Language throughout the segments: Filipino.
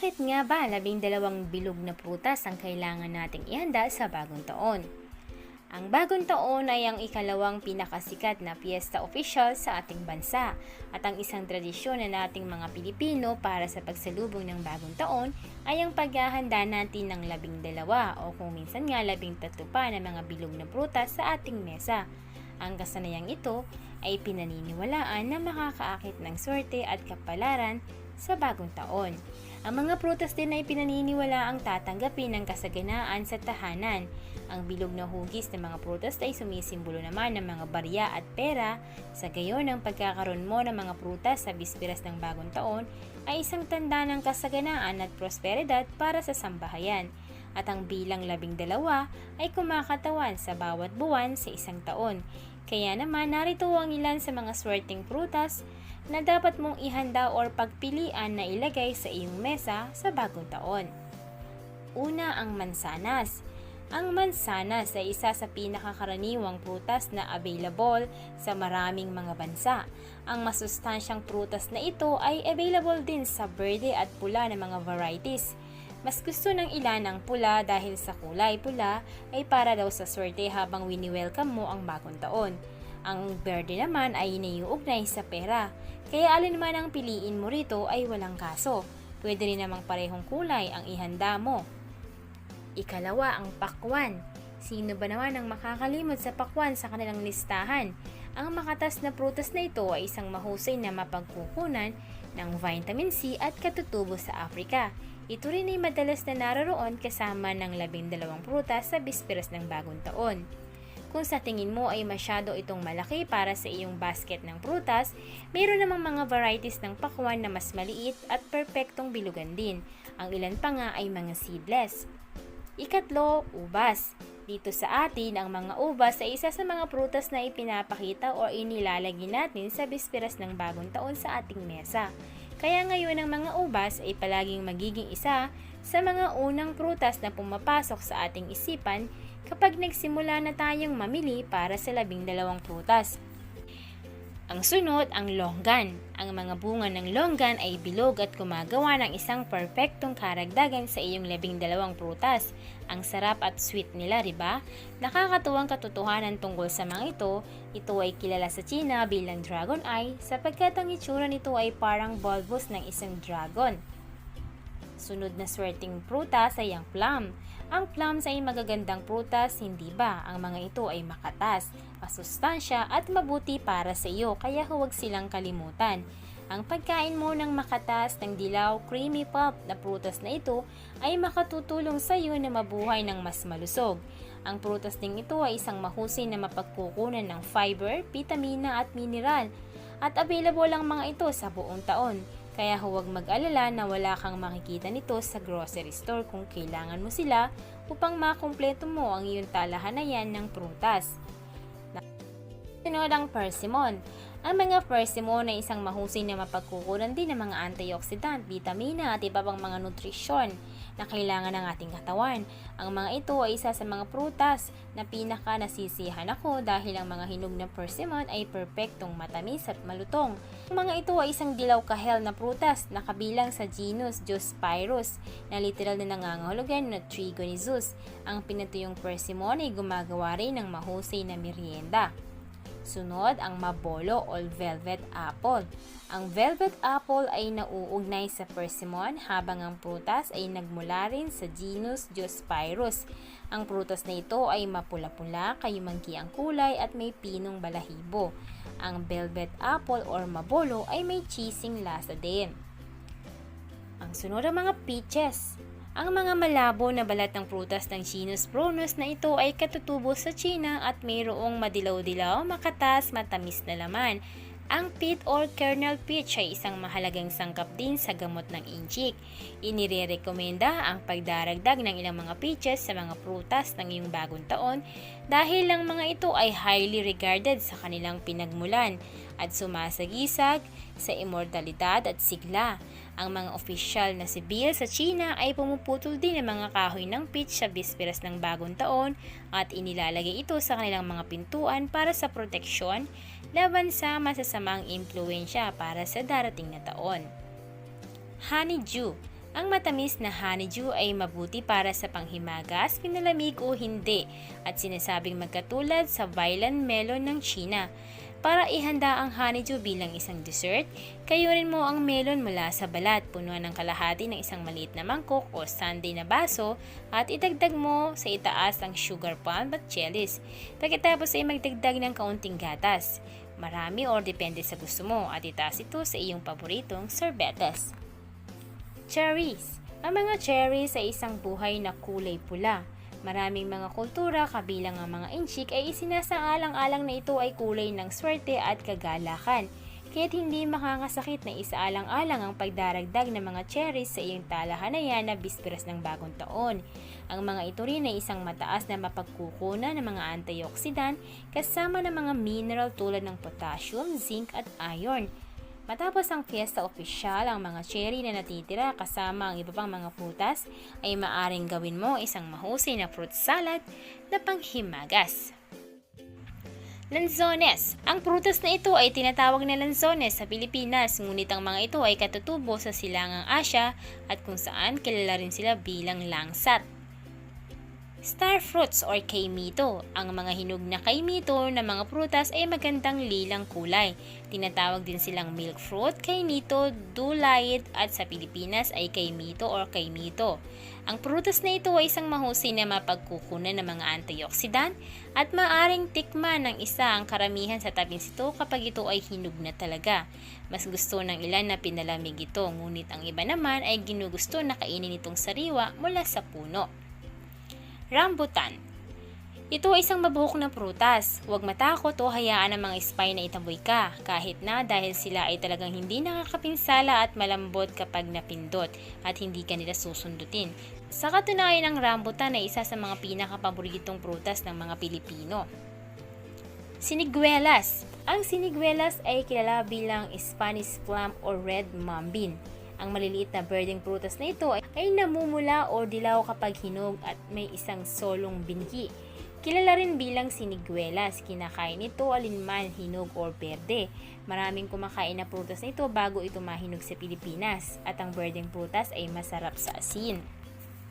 Bakit nga ba 12 bilog na prutas ang kailangan nating ihanda sa bagong taon? Ang bagong taon ay ang ikalawang pinakasikat na piyesta opisyal sa ating bansa at ang isang tradisyon na nating mga Pilipino para sa pagsalubong ng bagong taon ay ang paghahanda natin ng 12 o kung minsan nga 13 pa na mga bilog na prutas sa ating mesa. Ang kasanayang ito ay pinaniniwalaan na makakaakit ng swerte at kapalaran sa bagong taon. Ang mga prutas din ay pinaniniwala ang tatanggapin ng kasaganaan sa tahanan. Ang bilog na hugis ng mga prutas ay sumisimbolo naman ng mga barya at pera. Sa gayon, ang pagkakaroon mo ng mga prutas sa bisperas ng bagong taon ay isang tanda ng kasaganaan at prosperidad para sa sambahayan. At ang bilang 12 ay kumakatawan sa bawat buwan sa isang taon. Kaya naman narito ang ilan sa mga swerteng prutas na dapat mong ihanda o pagpilian na ilagay sa iyong mesa sa bagong taon. Una, ang mansanas. Ang mansanas ay isa sa pinakakaraniwang prutas na available sa maraming mga bansa. Ang masustansyang prutas na ito ay available din sa berde at pula na mga varieties. Mas gusto ng ilan ang pula dahil sa kulay pula ay para daw sa swerte habang wini-welcome mo ang bagong taon. Ang berde naman ay iniuugnay sa pera. Kaya alin man ang piliin mo rito ay walang kaso. Pwede rin namang parehong kulay ang ihanda mo. Ikalawa, ang pakwan. Sino ba naman ang makakalimot sa pakwan sa kanilang listahan? Ang makatas na prutas na ito ay isang mahusay na mapagkukunan ng vitamin C at katutubo sa Africa. Ito rin ay madalas na naroroon kasama ng 12 prutas sa bisperas ng bagong taon. Kung sa tingin mo ay masyado itong malaki para sa iyong basket ng prutas, mayroon namang mga varieties ng pakwan na mas maliit at perpektong bilugan din. Ang ilan pa nga ay mga seedless. Ikatlo, ubas. Dito sa atin, ang mga ubas ay isa sa mga prutas na ipinapakita o inilalagay natin sa bisperas ng bagong taon sa ating mesa. Kaya ngayon ang mga ubas ay palaging magiging isa sa mga unang prutas na pumapasok sa ating isipan kapag nagsimula na tayong mamili para sa 12 prutas. Ang sunod, ang longgan. Ang mga bunga ng longgan ay bilog at gumagawa ng isang perpektong karagdagan sa iyong 12 prutas. Ang sarap at sweet nila, diba? Nakakatuwang katotohanan tungkol sa mga ito. Ito ay kilala sa China bilang dragon eye sapagkat ang itsura nito ay parang bulbous ng isang dragon. Sunod na swerteng prutas ay ang plum. Ang plums ay magagandang prutas, hindi ba? Ang mga ito ay makatas, masustansya at mabuti para sa iyo kaya huwag silang kalimutan. Ang pagkain mo ng makatas ng dilaw, creamy pulp na prutas na ito ay makatutulong sa iyo na mabuhay ng mas malusog. Ang prutas ding ito ay isang mahusay na mapagkukunan ng fiber, vitamina at mineral at available ang mga ito sa buong taon. Kaya huwag mag-alala na wala kang makikita nito sa grocery store kung kailangan mo sila upang makumpleto mo ang iyong talahanayan ng prutas. Sunod ang persimmon. Ang mga persimmon ay isang mahusay na mapagkukunan din ng mga antioxidant, vitamina at iba pang mga nutrisyon na kailangan ng ating katawan. Ang mga ito ay isa sa mga prutas na pinaka nasisiyahan ako dahil ang mga hinog na persimmon ay perpektong matamis at malutong. Ang mga ito ay isang dilaw kahel na prutas na kabilang sa genus Diospyros na literal na nangangahulugan na Trigonizus. Ang pinatuyong persimmon ay gumagawa rin ng mahusay na merienda. Sunod, ang mabolo o velvet apple. Ang velvet apple ay nauugnay sa persimmon habang ang prutas ay nagmula rin sa genus Diospyros. Ang prutas na ito ay mapula-pula, kayumanggi ang kulay at may pinong balahibo. Ang velvet apple or mabolo ay may cheesing lasa din. Ang sunod, ang mga peaches. Ang mga malabo na balat ng prutas ng genus Prunus na ito ay katutubo sa China at mayroong madilaw-dilaw, makatas, matamis na laman. Ang pit or kernel peach ay isang mahalagang sangkap din sa gamot ng inchik. Inirerekomenda ang pagdaragdag ng ilang mga peaches sa mga prutas ng iyong bagong taon dahil ang mga ito ay highly regarded sa kanilang pinagmulan at sumasagisag sa immortalidad at sigla. Ang mga opisyal na sibil sa China ay pumuputol din ng mga kahoy ng peach sa bisperas ng bagong taon at inilalagay ito sa kanilang mga pintuan para sa proteksyon laban sa masasamang impluensya para sa darating na taon. Honeydew. Ang matamis na honeydew ay mabuti para sa panghimagas, pinalamig o hindi, at sinasabing magkatulad sa Bailan melon ng China. Para ihanda ang honeydew bilang isang dessert, kayunin mo ang melon mula sa balat, punuan ng kalahati ng isang maliit na mangkok o sundae na baso at idagdag mo sa itaas ang sugar plum at chilies. Pagkatapos ay magdagdag ng kaunting gatas. Marami or depende sa gusto mo at itaas ito sa iyong paboritong sorbetes. Cherries. Ang mga cherries ay isang buhay na kulay pula. Maraming mga kultura kabilang ang mga inchik ay isinasaalang-alang na ito ay kulay ng swerte at kagalakan. Kaya't hindi makakasakit na isaalang-alang ang pagdaragdag ng mga cherries sa iyong talahanayan na bisperas ng bagong taon. Ang mga ito rin ay isang mataas na mapagkukunan ng mga antioxidant kasama ng mga mineral tulad ng potassium, zinc at iron. Matapos ang Fiesta Oficial, ang mga cherry na natitira kasama ang iba pang mga prutas ay maaring gawin mo isang mahusay na fruit salad na panghimagas. Lanzones. Ang prutas na ito ay tinatawag na lanzones sa Pilipinas, ngunit ang mga ito ay katutubo sa Silangang Asya at kung saan kilala rin sila bilang langsat. Star fruits or kaimito. Ang mga hinog na kaimito na mga prutas ay magandang lilang kulay. Tinatawag din silang milk fruit, kaimito, dulait at sa Pilipinas ay kaimito or kaimito. Ang prutas na ito ay isang mahusay na mapagkukunan ng mga antioxidant at maaring tikman ng isa ang karamihan sa tamis ito kapag ito ay hinog na talaga. Mas gusto ng ilan na pinalamig ito, ngunit ang iba naman ay ginugusto na kainin itong sariwa mula sa puno. Rambutan. Ito ay isang mabuhok na prutas. Huwag matakot o hayaan ang mga spine na itaboy ka, kahit na dahil sila ay talagang hindi nakakapinsala at malambot kapag napindot at hindi ka nila susundutin. Sa katunayan, ang rambutan ay isa sa mga pinakapaboritong prutas ng mga Pilipino. Siniguelas. Ang siniguelas ay kilala bilang Spanish plum o red mambin. Ang maliliit na birding prutas na ito ay namumula o dilaw kapag hinog at may isang solong binhi. Kilala rin bilang siniguelas, kinakain ito alinman hinog o berde. Maraming kumakain na prutas na ito bago ito mahinog sa Pilipinas at ang birding prutas ay masarap sa asin.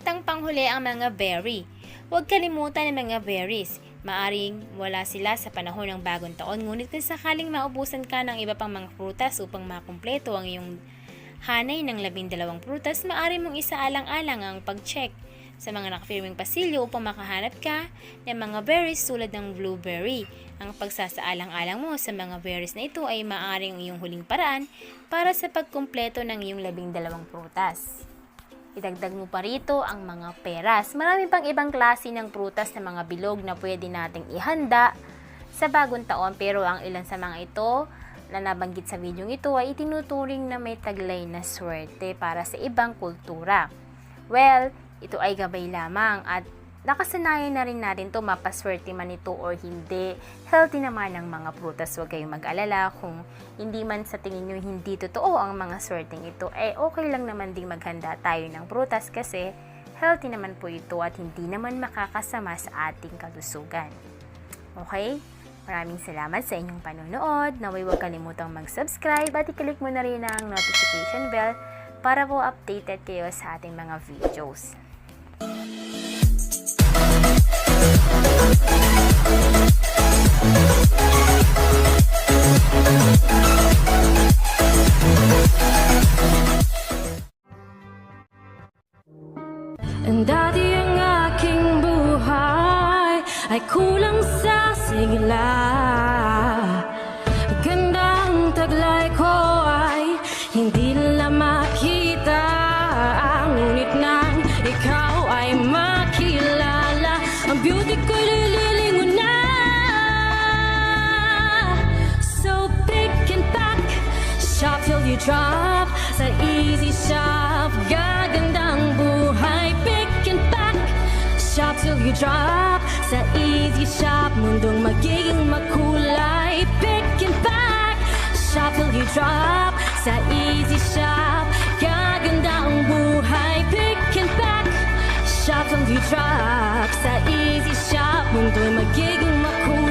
Panghuli ang mga berry. Huwag kalimutan ang mga berries. Maaring wala sila sa panahon ng bagong taon, ngunit kung sakaling maubusan ka ng iba pang mga prutas upang makumpleto ang iyong hanay ng 12 prutas, maaari mong isaalang-alang ang pag-check sa mga nakafirming pasilyo upang makahanap ka ng mga berries tulad ng blueberry. Ang pagsasaalang-alang mo sa mga berries na ito ay maaaring iyong huling paraan para sa pagkumpleto ng iyong 12 prutas. Idagdag mo pa rito ang mga peras. Marami pang ibang klase ng prutas na mga bilog na pwede nating ihanda sa bagong taon, pero ang ilan sa mga ito na nabanggit sa video ito ay itinuturing na may taglay na swerte para sa ibang kultura. Well, ito ay gabay lamang at nakasanayan na rin natin to, mapaswerte man ito or hindi. Healthy naman ang mga prutas, huwag kayong mag-alala. Kung hindi man sa tingin nyo hindi totoo ang mga swerteng ito, okay lang naman ding maghanda tayo ng prutas kasi healthy naman po ito at hindi naman makakasama sa ating kalusugan. Okay? Maraming salamat sa inyong panonood. Naway huwag kalimutang mag-subscribe at i-click mo na rin ang notification bell para po updated kayo sa ating mga videos. Dati ang aking buhay ay kulang sa sigla. Gandang taglay ko ay hindi nila makita. Ngunit nang ikaw ay makilala, ang beauty ko'y lililingon na. So pick and pack, shop till you drop. Sa Easy Shop, gagandang buhay. Pick and pack, shop till you drop. Sa Easy Shop, mundong magiging makulay. Pick and pack, shop till you drop. Sa Easy Shop, gaganda ang buhay. Pick and pack, shop till you drop. Sa Easy Shop, mundong magiging makulay.